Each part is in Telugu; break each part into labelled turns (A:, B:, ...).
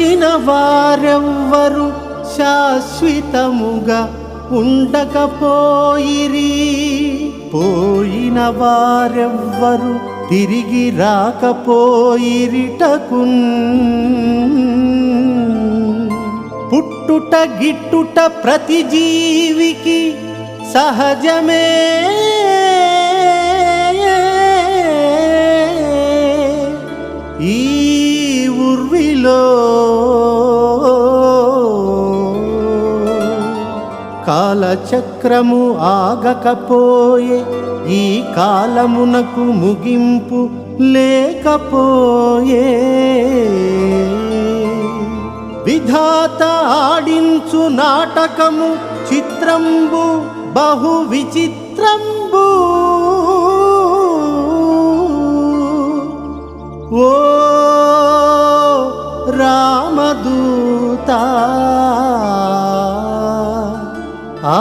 A: నిలిచిన వారెవ్వరు శాశ్వతముగా ఉండకపోయిరి. పోయిన వారెవ్వరు తిరిగి రాకపోయిరిటకున్. పుట్టుట గిట్టుట ప్రతి జీవికి సహజమే. ఈ ఉర్విలో కాలచక్రము ఆగకపోయే, ఈ కాలమునకు ముగింపు లేకపోయే. విధాత ఆడించు నాటకము చిత్రంబు బహు విచిత్రంబు. ఓ రామదూత ఆ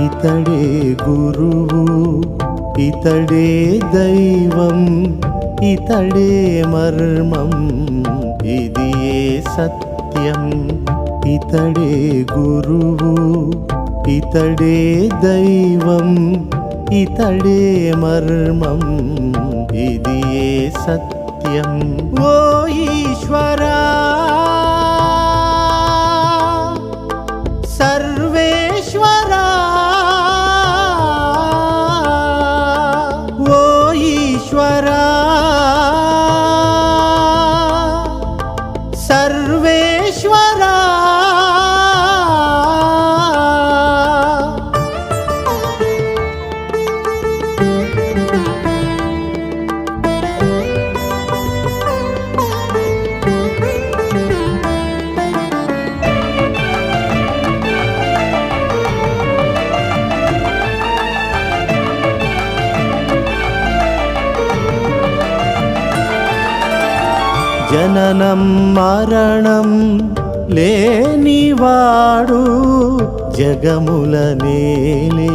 A: ఇతడే గురువు, ఇతడే దైవం, ఇతడే మర్మం, ఇది ఏ సత్యం. ఇతడే గురువు, ఇతడే దైవం, ఇతడే మర్మం, ఇది ఏ సత్యం. ఓ ఈశ్వరా సర్వేశ్వరా, ఓ ఈశ్వరా సర్వేశ్వరా. జననం మరణం లేనివాడు జగముల నేలే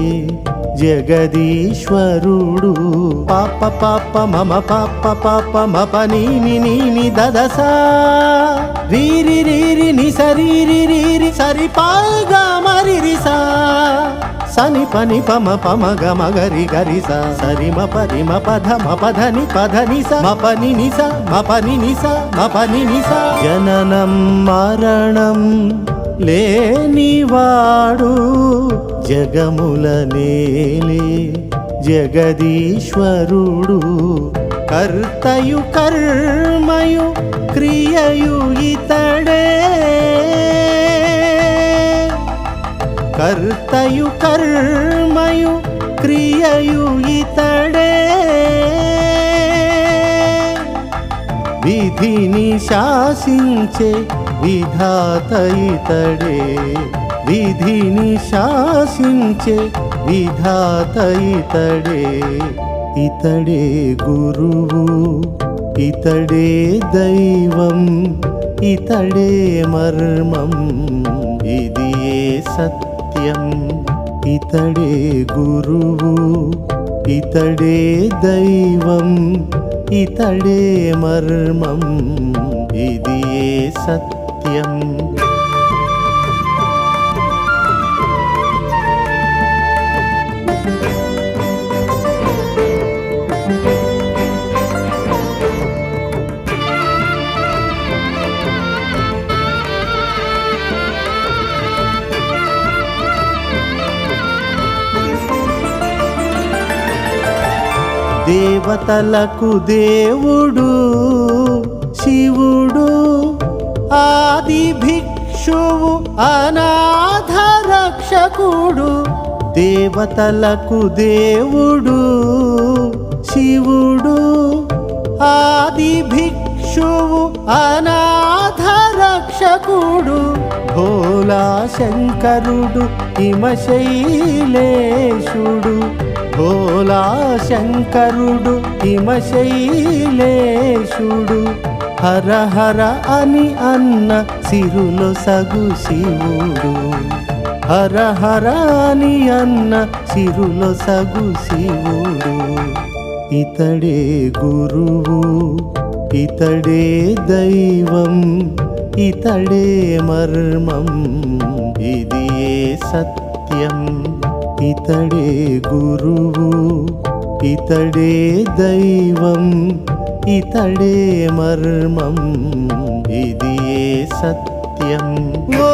A: జగదీశ్వరుడు. పాప పాప మమ పాప పాప మప నీని నీని దదసా రీరి రీరి ని సరీరి రీరి సరి పాగా మరిరిసా సని పని పమ పమ గమ గరి గరిస సరి మ పరి మ పధ మ పధని పధని స మ పని ని స మ పని ని స మ పని ని స. జననం మరణం లేనివాడు జగముల నేలే జగదీశ్వరుడు. కర్తయు కర్మయు క్రియయు ఇతడే, కర్తయు కర్మయు క్రియయు ఇతడే. విధిని శాసించే విధాత ఇతడే, విధిని శాసించే విధాత ఇతడే. ఇతడే గురువు, ఇతడే దైవం, ఇతడే మర్మం, ఇది ఏ సత్యం. ఇతడే గురువు, ఇతడే దైవం, ఇతడే మర్మం, ఇది ఏ సత్యం. దేవతలకు దేవుడు శివుడు, ఆది భిక్షువు అనాథ రక్షకుడు. దేవతలకు దేవుడు శివుడు, ఆది భిక్షువు అనాథ రక్షకుడు. భోలా శంకరుడు హిమశైలేశుడు, భోలా శంకరుడు హిమశైలేశుడు హర హర అని అన్న సిరులో సగు శివుడు హర హర అని అన్న సిరులో సగు శివుడు ఇతడే గురువు ఇతడే దైవం ఇతడే మర్మం ఇది ఏ సత్యం ఇతడే గురువు ఇతడే దైవం ఇతడే మర్మం ఇది ఏ సత్యం ఓ